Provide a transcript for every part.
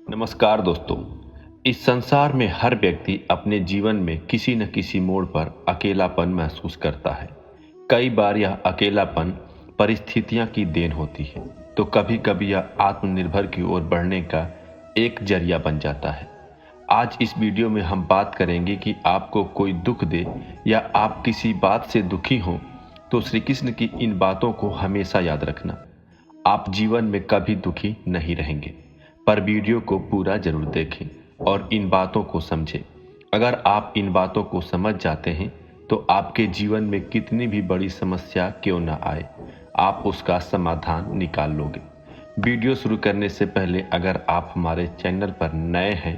नमस्कार दोस्तों। इस संसार में हर व्यक्ति अपने जीवन में किसी न किसी मोड़ पर अकेलापन महसूस करता है। कई बार यह अकेलापन परिस्थितियां की देन होती है, तो कभी कभी यह आत्मनिर्भर की ओर बढ़ने का एक जरिया बन जाता है। आज इस वीडियो में हम बात करेंगे कि आपको कोई दुख दे या आप किसी बात से दुखी हों, तो श्री कृष्ण की इन बातों को हमेशा याद रखना। आप जीवन में कभी दुखी नहीं रहेंगे, पर वीडियो को पूरा जरूर देखें और इन बातों को समझें। अगर आप इन बातों को समझ जाते हैं तो आपके जीवन में कितनी भी बड़ी समस्या क्यों न आए, आप उसका समाधान निकाल लोगे। वीडियो शुरू करने से पहले अगर आप हमारे चैनल पर नए हैं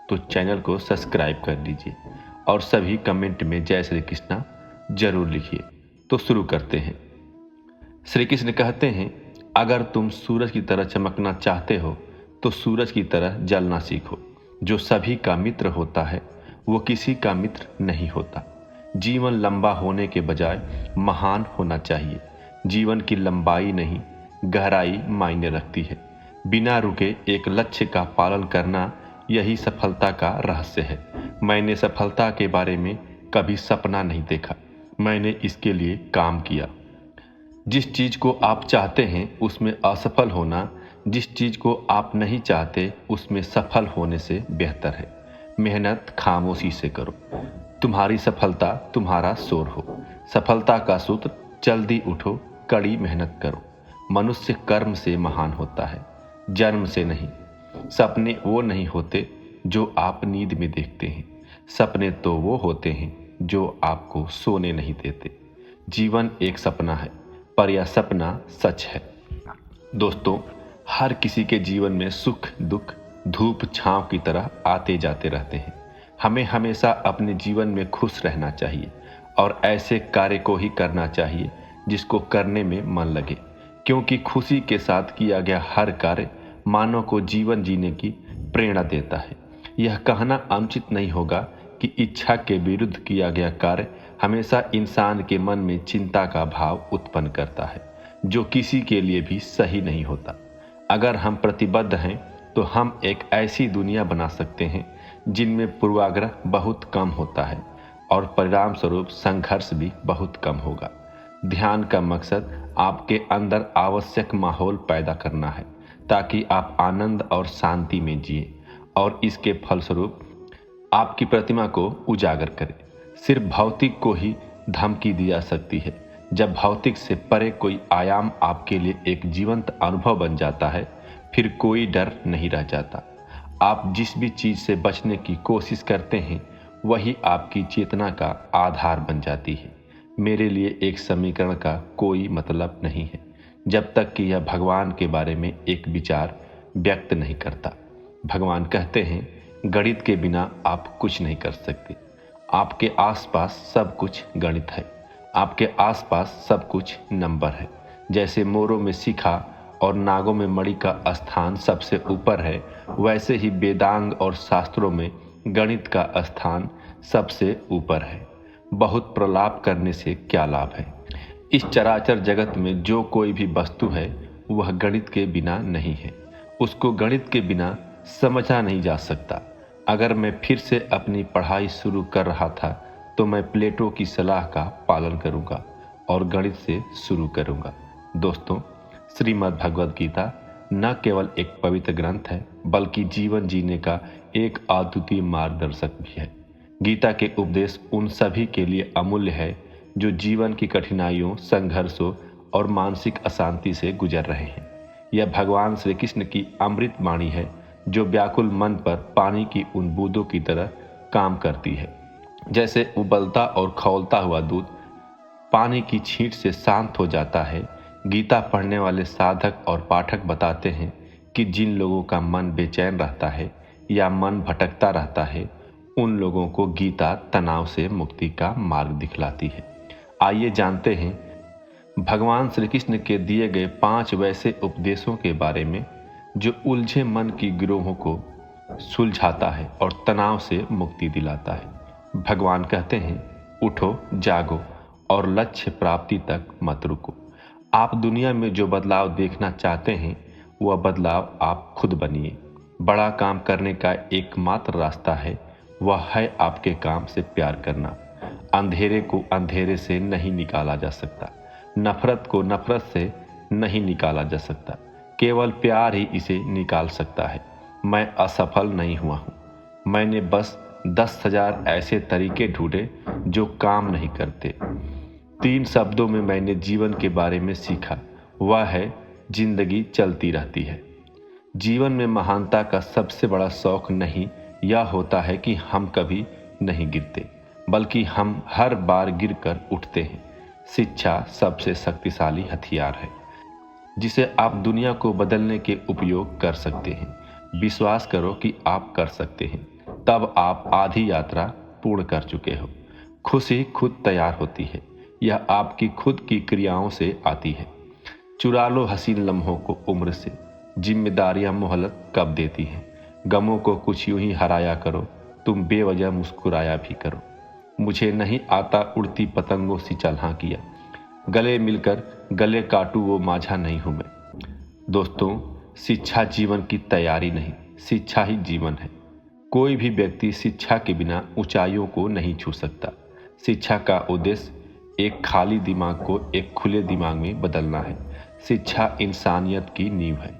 तो चैनल को सब्सक्राइब कर लीजिए और सभी कमेंट में जय श्री कृष्णा जरूर लिखिए। तो शुरू करते हैं। श्री कृष्ण कहते हैं, अगर तुम सूरज की तरह चमकना चाहते हो तो सूरज की तरह जलना सीखो। जो सभी का मित्र होता है वो किसी का मित्र नहीं होता। जीवन लंबा होने के बजाय महान होना चाहिए। जीवन की लंबाई नहीं, गहराई मायने रखती है। बिना रुके एक लक्ष्य का पालन करना, यही सफलता का रहस्य है। मैंने सफलता के बारे में कभी सपना नहीं देखा, मैंने इसके लिए काम किया। जिस चीज को आप चाहते हैं उसमें असफल होना, जिस चीज को आप नहीं चाहते उसमें सफल होने से बेहतर है। मेहनत खामोशी से करो, तुम्हारी सफलता तुम्हारा शोर हो। सफलता का सूत्र, जल्दी उठो, कड़ी मेहनत करो। मनुष्य कर्म से महान होता है, जन्म से नहीं। सपने वो नहीं होते जो आप नींद में देखते हैं, सपने तो वो होते हैं जो आपको सोने नहीं देते। जीवन एक सपना है, पर यह सपना सच है। दोस्तों, हर किसी के जीवन में सुख दुख धूप छांव की तरह आते जाते रहते हैं। हमें हमेशा अपने जीवन में खुश रहना चाहिए और ऐसे कार्य को ही करना चाहिए जिसको करने में मन लगे, क्योंकि खुशी के साथ किया गया हर कार्य मानव को जीवन जीने की प्रेरणा देता है। यह कहना अनुचित नहीं होगा कि इच्छा के विरुद्ध किया गया कार्य हमेशा इंसान के मन में चिंता का भाव उत्पन्न करता है, जो किसी के लिए भी सही नहीं होता। अगर हम प्रतिबद्ध हैं तो हम एक ऐसी दुनिया बना सकते हैं जिनमें पूर्वाग्रह बहुत कम होता है और परिणाम स्वरूप संघर्ष भी बहुत कम होगा। ध्यान का मकसद आपके अंदर आवश्यक माहौल पैदा करना है ताकि आप आनंद और शांति में जिए और इसके फलस्वरूप आपकी प्रतिमा को उजागर करें। सिर्फ भौतिक को ही धमकी दी जा सकती है। जब भौतिक से परे कोई आयाम आपके लिए एक जीवंत अनुभव बन जाता है, फिर कोई डर नहीं रह जाता। आप जिस भी चीज से बचने की कोशिश करते हैं वही आपकी चेतना का आधार बन जाती है। मेरे लिए एक समीकरण का कोई मतलब नहीं है जब तक कि यह भगवान के बारे में एक विचार व्यक्त नहीं करता। भगवान कहते हैं, गणित के बिना आप कुछ नहीं कर सकते। आपके आसपास सब कुछ गणित है, आपके आसपास सब कुछ नंबर है। जैसे मोरों में शिखा और नागों में मणि का स्थान सबसे ऊपर है, वैसे ही वेदांग और शास्त्रों में गणित का स्थान सबसे ऊपर है। बहुत प्रलाप करने से क्या लाभ है। इस चराचर जगत में जो कोई भी वस्तु है वह गणित के बिना नहीं है। उसको गणित के बिना समझा नहीं जा सकता। अगर मैं फिर से अपनी पढ़ाई शुरू कर रहा था तो मैं प्लेटो की सलाह का पालन करूंगा और गणित से शुरू करूंगा। दोस्तों, श्रीमद् भगवद गीता न केवल एक पवित्र ग्रंथ है बल्कि जीवन जीने का एक अद्वितीय मार्गदर्शक भी है। गीता के उपदेश उन सभी के लिए अमूल्य है जो जीवन की कठिनाइयों, संघर्षों और मानसिक अशांति से गुजर रहे हैं। यह भगवान श्री कृष्ण की अमृत वाणी है जो व्याकुल मन पर पानी की उन बूंदों की तरह काम करती है। जैसे उबलता और खौलता हुआ दूध पानी की छींट से शांत हो जाता है, गीता पढ़ने वाले साधक और पाठक बताते हैं कि जिन लोगों का मन बेचैन रहता है या मन भटकता रहता है, उन लोगों को गीता तनाव से मुक्ति का मार्ग दिखलाती है। आइए जानते हैं भगवान श्री कृष्ण के दिए गए 5 वैसे उपदेशों के बारे में जो उलझे मन की गिरोहों को सुलझाता है और तनाव से मुक्ति दिलाता है। भगवान कहते हैं, उठो, जागो और लक्ष्य प्राप्ति तक मत रुको। आप दुनिया में जो बदलाव देखना चाहते हैं वह बदलाव आप खुद बनिए। बड़ा काम करने का एकमात्र रास्ता है, वह है आपके काम से प्यार करना। अंधेरे को अंधेरे से नहीं निकाला जा सकता, नफरत को नफरत से नहीं निकाला जा सकता, केवल प्यार ही इसे निकाल सकता है। मैं असफल नहीं हुआ हूँ, मैंने बस 10,000 ऐसे तरीके ढूंढे जो काम नहीं करते। 3 शब्दों में मैंने जीवन के बारे में सीखा, वह है जिंदगी चलती रहती है। जीवन में महानता का सबसे बड़ा शौक नहीं यह होता है कि हम कभी नहीं गिरते, बल्कि हम हर बार गिरकर उठते हैं। शिक्षा सबसे शक्तिशाली हथियार है जिसे आप दुनिया को बदलने के उपयोग कर सकते हैं। विश्वास करो कि आप कर सकते हैं, तब आप आधी यात्रा पूर्ण कर चुके हो। खुशी खुद तैयार होती है, यह आपकी खुद की क्रियाओं से आती है। चुरा लो हसीन लम्हों को उम्र से, जिम्मेदारियां मोहलत कब देती हैं। गमों को कुछ यूं ही हराया करो, तुम बेवजह मुस्कुराया भी करो। मुझे नहीं आता उड़ती पतंगों सी चलहा किया, गले मिलकर गले काटू वो माझा नहीं हूं मैं। दोस्तों, शिक्षा जीवन की तैयारी नहीं, शिक्षा ही जीवन है। कोई भी व्यक्ति शिक्षा के बिना ऊंचाइयों को नहीं छू सकता। शिक्षा का उद्देश्य एक खाली दिमाग को एक खुले दिमाग में बदलना है। शिक्षा इंसानियत की नींव है।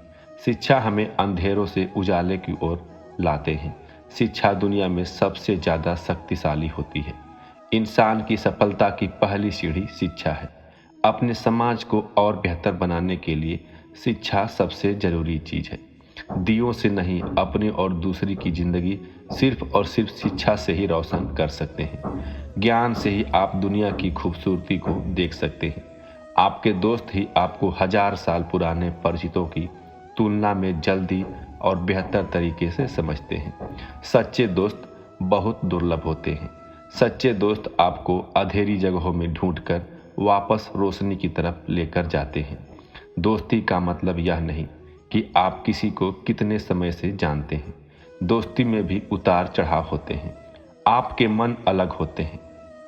शिक्षा हमें अंधेरों से उजाले की ओर लाते हैं। शिक्षा दुनिया में सबसे ज़्यादा शक्तिशाली होती है। इंसान की सफलता की पहली सीढ़ी शिक्षा है। अपने समाज को और बेहतर बनाने के लिए शिक्षा सबसे ज़रूरी चीज़ है। दियों से नहीं, अपने और दूसरी की ज़िंदगी सिर्फ और सिर्फ शिक्षा से ही रोशन कर सकते हैं। ज्ञान से ही आप दुनिया की खूबसूरती को देख सकते हैं। आपके दोस्त ही आपको 1000 साल पुराने परिचितों की तुलना में जल्दी और बेहतर तरीके से समझते हैं। सच्चे दोस्त बहुत दुर्लभ होते हैं। सच्चे दोस्त आपको अंधेरी जगहों में ढूंढकर वापस रोशनी की तरफ लेकर जाते हैं। दोस्ती का मतलब यह नहीं कि आप किसी को कितने समय से जानते हैं। दोस्ती में भी उतार चढ़ाव होते हैं। आपके मन अलग होते हैं।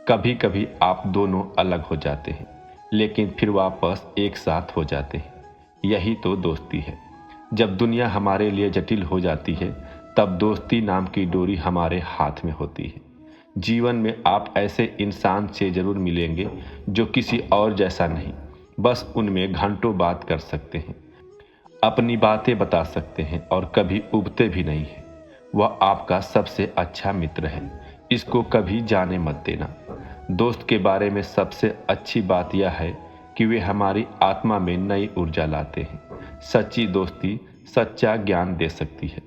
कभी कभी आप दोनों अलग हो जाते हैं, लेकिन फिर वापस एक साथ हो जाते हैं। यही तो दोस्ती है। जब दुनिया हमारे लिए जटिल हो जाती है, तब दोस्ती नाम की डोरी हमारे हाथ में होती है। जीवन में आप ऐसे इंसान से जरूर मिलेंगे जो किसी और जैसा नहीं, बस उनमें घंटों बात कर सकते हैं, अपनी बातें बता सकते हैं और कभी उबते भी नहीं है। वह आपका सबसे अच्छा मित्र है। इसको कभी जाने मत देना। दोस्त के बारे में सबसे अच्छी बात यह है कि वे हमारी आत्मा में नई ऊर्जा लाते हैं। सच्ची दोस्ती सच्चा ज्ञान दे सकती है।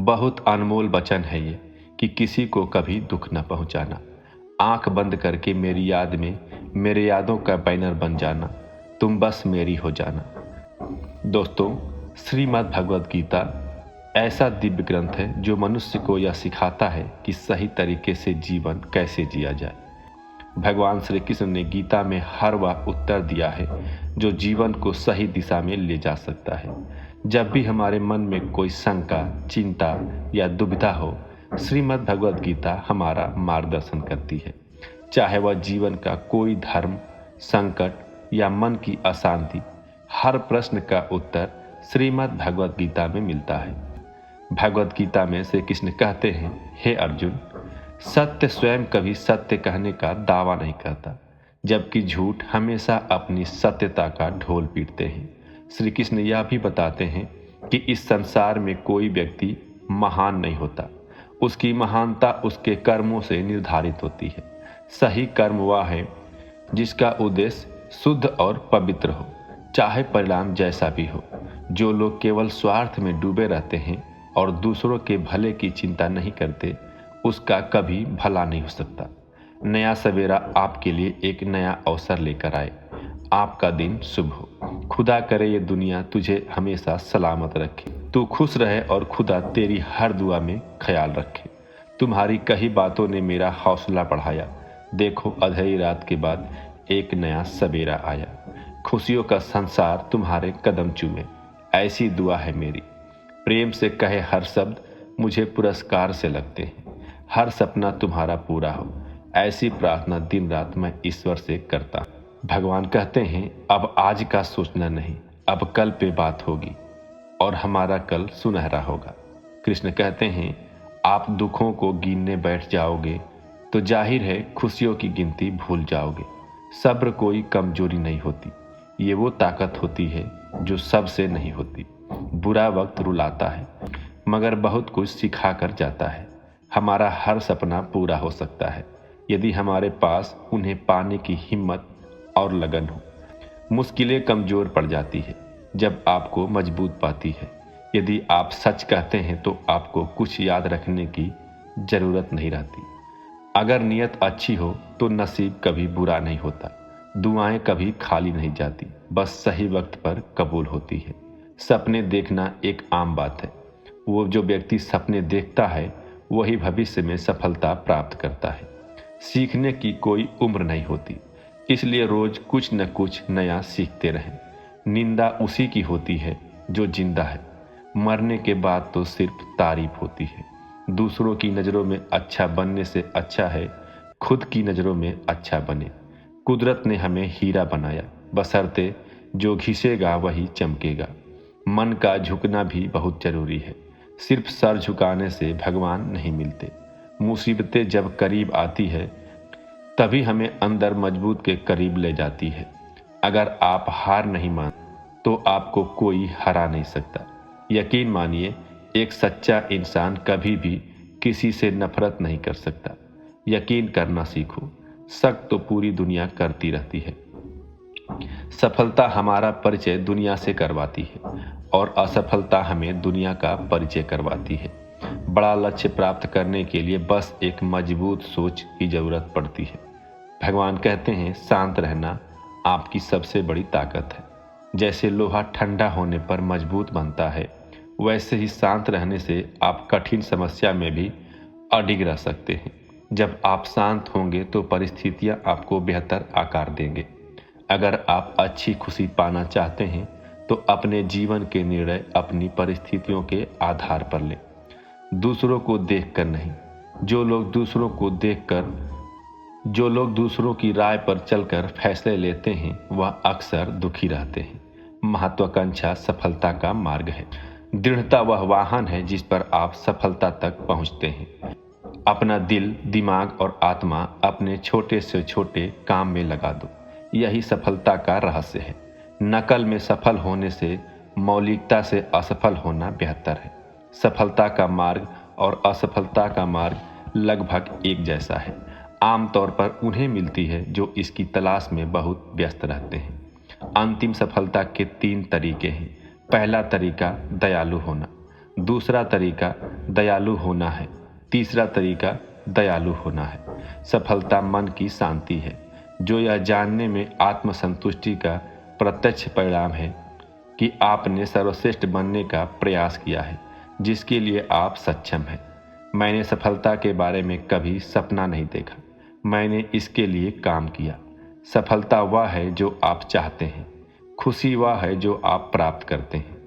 बहुत अनमोल वचन है ये कि किसी को कभी दुख न पहुंचाना। आंख बंद करके मेरी याद में मेरे यादों का बैनर बन जाना, तुम बस मेरी हो जाना। दोस्तों, श्रीमद् भगवद गीता ऐसा दिव्य ग्रंथ है जो मनुष्य को यह सिखाता है कि सही तरीके से जीवन कैसे जिया जाए। भगवान श्री कृष्ण ने गीता में हर वह उत्तर दिया है जो जीवन को सही दिशा में ले जा सकता है। जब भी हमारे मन में कोई शंका, चिंता या दुविधा हो, श्रीमद् भगवद गीता हमारा मार्गदर्शन करती है। चाहे वह जीवन का कोई धर्म, संकट या मन की अशांति, हर प्रश्न का उत्तर श्रीमद् भगवद गीता में मिलता है। भगवद गीता में श्री कृष्ण कहते हैं, हे अर्जुन, सत्य स्वयं कभी सत्य कहने का दावा नहीं करता, जबकि झूठ हमेशा अपनी सत्यता का ढोल पीटते हैं। श्री कृष्ण यह भी बताते हैं कि इस संसार में कोई व्यक्ति महान नहीं होता, उसकी महानता उसके कर्मों से निर्धारित होती है। सही कर्म वह है जिसका उद्देश्य शुद्ध और पवित्र हो, चाहे परिणाम जैसा भी हो। जो लोग केवल स्वार्थ में डूबे रहते हैं और दूसरों के भले की चिंता नहीं करते, उसका कभी भला नहीं हो सकता। नया सवेरा आपके लिए एक नया अवसर लेकर आए। आपका दिन शुभ हो। खुदा करे ये दुनिया तुझे हमेशा सलामत रखे। तू खुश रहे और खुदा तेरी हर दुआ में ख्याल रखे। तुम्हारी कही बातों ने मेरा हौसला बढ़ाया। देखो, अंधेरी रात के बाद एक नया सवेरा आया। खुशियों का संसार तुम्हारे कदम चूमे, ऐसी दुआ है मेरी। प्रेम से कहे हर शब्द मुझे पुरस्कार से लगते हैं। हर सपना तुम्हारा पूरा हो, ऐसी प्रार्थना दिन रात मैं ईश्वर से करता। भगवान कहते हैं, अब आज का सोचना नहीं, अब कल पे बात होगी और हमारा कल सुनहरा होगा। कृष्ण कहते हैं, आप दुखों को गिनने बैठ जाओगे तो जाहिर है खुशियों की गिनती भूल जाओगे। सब्र कोई कमजोरी नहीं होती, ये वो ताकत होती है जो सबसे नहीं होती। बुरा वक्त रुलाता है मगर बहुत कुछ सिखा कर जाता है। हमारा हर सपना पूरा हो सकता है यदि हमारे पास उन्हें पाने की हिम्मत और लगन हो। मुश्किलें कमजोर पड़ जाती है जब आपको मजबूत पाती है। यदि आप सच कहते हैं तो आपको कुछ याद रखने की जरूरत नहीं रहती। अगर नीयत अच्छी हो तो नसीब कभी बुरा नहीं होता। दुआएं कभी खाली नहीं जाती, बस सही वक्त पर कबूल होती है। सपने देखना एक आम बात है। वो जो व्यक्ति सपने देखता है वही भविष्य में सफलता प्राप्त करता है। सीखने की कोई उम्र नहीं होती, इसलिए रोज कुछ न कुछ नया सीखते रहें। निंदा उसी की होती है जो जिंदा है। मरने के बाद तो सिर्फ तारीफ होती है। दूसरों की नज़रों में अच्छा बनने से अच्छा है खुद की नज़रों में अच्छा बने। कुदरत ने हमें हीरा बनाया, बशर्ते जो घिसेगा वही चमकेगा। मन का झुकना भी बहुत जरूरी है। सिर्फ सर झुकाने से भगवान नहीं मिलते। मुसीबतें जब करीब आती है तभी हमें अंदर मजबूत के करीब ले जाती है। अगर आप हार नहीं मान तो आपको कोई हरा नहीं सकता। यकीन मानिए, एक सच्चा इंसान कभी भी किसी से नफरत नहीं कर सकता। यकीन करना सीखो, शक तो पूरी दुनिया करती रहती है। सफलता हमारा परिचय दुनिया से करवाती है और असफलता हमें दुनिया का परिचय करवाती है। बड़ा लक्ष्य प्राप्त करने के लिए बस एक मजबूत सोच की जरूरत पड़ती है। भगवान कहते हैं, शांत रहना आपकी सबसे बड़ी ताकत है। जैसे लोहा ठंडा होने पर मजबूत बनता है, वैसे ही शांत रहने से आप कठिन समस्या में भी अडिग रह सकते हैं। जब आप शांत होंगे तो परिस्थितियां आपको बेहतर आकार देंगे। अगर आप अच्छी खुशी पाना चाहते हैं तो अपने जीवन के निर्णय अपनी परिस्थितियों के आधार पर लें, दूसरों को देखकर नहीं। जो लोग दूसरों की राय पर चलकर फैसले लेते हैं वह अक्सर दुखी रहते हैं। महत्वाकांक्षा सफलता का मार्ग है। दृढ़ता वह वाहन है जिस पर आप सफलता तक पहुंचते हैं। अपना दिल, दिमाग और आत्मा अपने छोटे से छोटे काम में लगा दो, यही सफलता का रहस्य है। नकल में सफल होने से मौलिकता से असफल होना बेहतर है। सफलता का मार्ग और असफलता का मार्ग लगभग एक जैसा है। आमतौर पर उन्हें मिलती है जो इसकी तलाश में बहुत व्यस्त रहते हैं। अंतिम सफलता के 3 तरीके हैं। पहला तरीका दयालु होना, दूसरा तरीका दयालु होना है, तीसरा तरीका दयालु होना है। सफलता मन की शांति है, जो यह जानने में आत्मसंतुष्टि का प्रत्यक्ष परिणाम है कि आपने सर्वश्रेष्ठ बनने का प्रयास किया है जिसके लिए आप सक्षम हैं। मैंने सफलता के बारे में कभी सपना नहीं देखा, मैंने इसके लिए काम किया। सफलता वह है जो आप चाहते हैं, खुशी वह है जो आप प्राप्त करते हैं।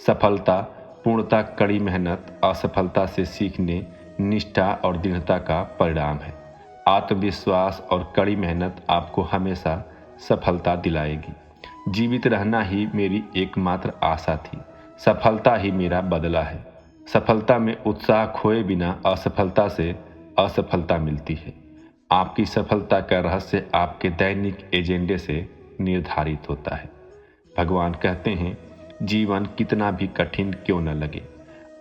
सफलता पूर्णता कड़ी मेहनत, असफलता से सीखने, निष्ठा और दृढ़ता का परिणाम है। आत्मविश्वास और कड़ी मेहनत आपको हमेशा सफलता दिलाएगी। जीवित रहना ही मेरी एकमात्र आशा थी, सफलता ही मेरा बदला है। सफलता में उत्साह खोए बिना असफलता से असफलता मिलती है। आपकी सफलता का रहस्य आपके दैनिक एजेंडे से निर्धारित होता है। भगवान कहते हैं, जीवन कितना भी कठिन क्यों न लगे,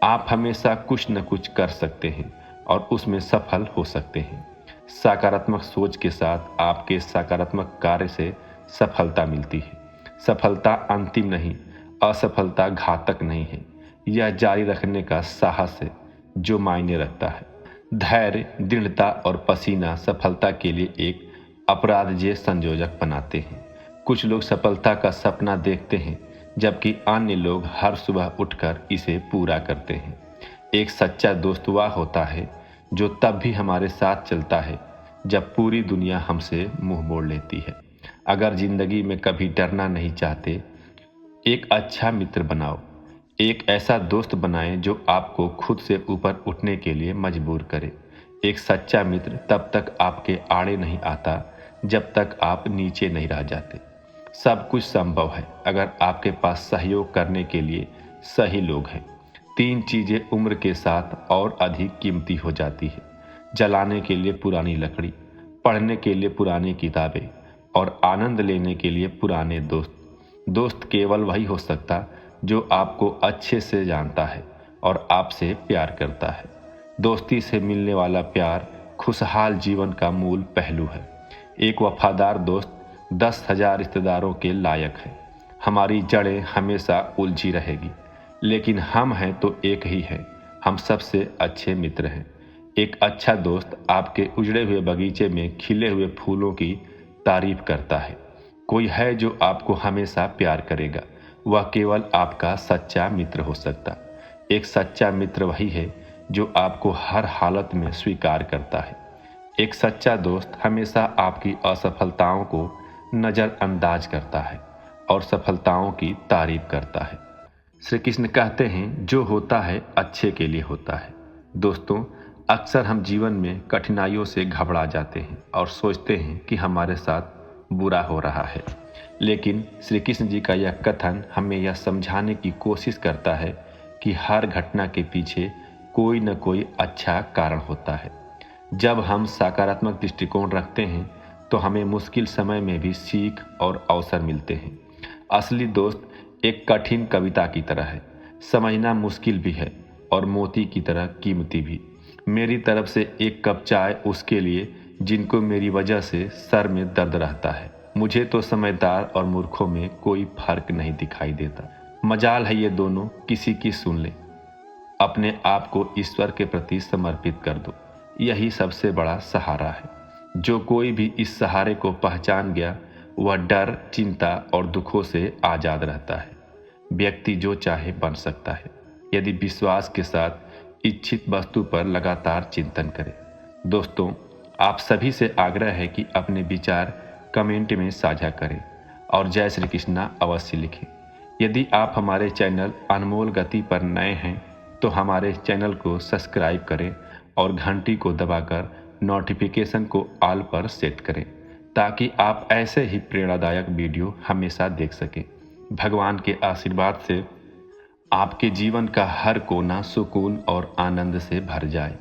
आप हमेशा कुछ न कुछ कर सकते हैं और उसमें सफल हो सकते हैं। सकारात्मक सोच के साथ आपके सकारात्मक कार्य से सफलता मिलती है। सफलता अंतिम नहीं, असफलता घातक नहीं है, यह जारी रखने का साहस है जो मायने रखता है। धैर्य, दृढ़ता और पसीना सफलता के लिए एक अपराधजय संयोजक बनाते हैं। कुछ लोग सफलता का सपना देखते हैं जबकि अन्य लोग हर सुबह उठकर इसे पूरा करते हैं। एक सच्चा दोस्त वह होता है जो तब भी हमारे साथ चलता है जब पूरी दुनिया हमसे मुंह मोड़ लेती है। अगर जिंदगी में कभी डरना नहीं चाहते, एक अच्छा मित्र बनाओ। एक ऐसा दोस्त बनाएं जो आपको खुद से ऊपर उठने के लिए मजबूर करे। एक सच्चा मित्र तब तक आपके आड़े नहीं आता जब तक आप नीचे नहीं रह जाते। सब कुछ संभव है अगर आपके पास सहयोग करने के लिए सही लोग हैं। तीन चीजें उम्र के साथ और अधिक कीमती हो जाती है। जलाने के लिए पुरानी लकड़ी, पढ़ने के लिए पुरानी किताबें और आनंद लेने के लिए पुराने दोस्त। दोस्त केवल वही हो सकता जो आपको अच्छे से जानता है और आपसे प्यार करता है। दोस्ती से मिलने वाला प्यार खुशहाल जीवन का मूल पहलू है। एक वफादार दोस्त 10,000 रिश्तेदारों के लायक है। हमारी जड़ें हमेशा उलझी रहेगी, लेकिन हम हैं तो एक ही है। हम सबसे अच्छे मित्र हैं। एक अच्छा दोस्त आपके उजड़े हुए बगीचे में खिले हुए फूलों की तारीफ करता है। कोई है जो आपको हमेशा प्यार करेगा, वह केवल आपका सच्चा मित्र हो सकता। एक सच्चा मित्र वही है जो आपको हर हालत में स्वीकार करता है। एक सच्चा दोस्त हमेशा आपकी असफलताओं को नज़रअंदाज करता है और सफलताओं की तारीफ करता है। श्री कृष्ण कहते हैं, जो होता है अच्छे के लिए होता है। दोस्तों, अक्सर हम जीवन में कठिनाइयों से घबरा जाते हैं और सोचते हैं कि हमारे साथ बुरा हो रहा है, लेकिन श्री कृष्ण जी का यह कथन हमें यह समझाने की कोशिश करता है कि हर घटना के पीछे कोई न कोई अच्छा कारण होता है। जब हम सकारात्मक दृष्टिकोण रखते हैं तो हमें मुश्किल समय में भी सीख और अवसर मिलते हैं। असली दोस्त एक कठिन कविता की तरह है, समझना मुश्किल भी है और मोती की तरह कीमती भी। मेरी तरफ से एक कप चाय उसके लिए जिनको मेरी वजह से सर में दर्द रहता है। मुझे तो समझदार और मूर्खों में कोई फर्क नहीं दिखाई देता। मजाल है ये दोनों किसी की सुन ले। अपने आप को ईश्वर के प्रति समर्पित कर दो, यही सबसे बड़ा सहारा है। जो कोई भी इस सहारे को पहचान गया वह डर, चिंता और दुखों से आज़ाद रहता है। व्यक्ति जो चाहे बन सकता है यदि विश्वास के साथ इच्छित वस्तु पर लगातार चिंतन करे। दोस्तों, आप सभी से आग्रह है कि अपने विचार कमेंट में साझा करें और जय श्री कृष्णा अवश्य लिखें। यदि आप हमारे चैनल अनमोल गति पर नए हैं तो हमारे चैनल को सब्सक्राइब करें और घंटी को दबाकर नोटिफिकेशन को ऑल पर सेट करें ताकि आप ऐसे ही प्रेरणादायक वीडियो हमेशा देख सकें। भगवान के आशीर्वाद से आपके जीवन का हर कोना सुकून और आनंद से भर जाए।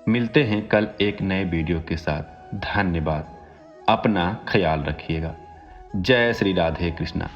मिलते हैं कल एक नए वीडियो के साथ। धन्यवाद। अपना ख्याल रखिएगा। जय श्री राधे कृष्णा।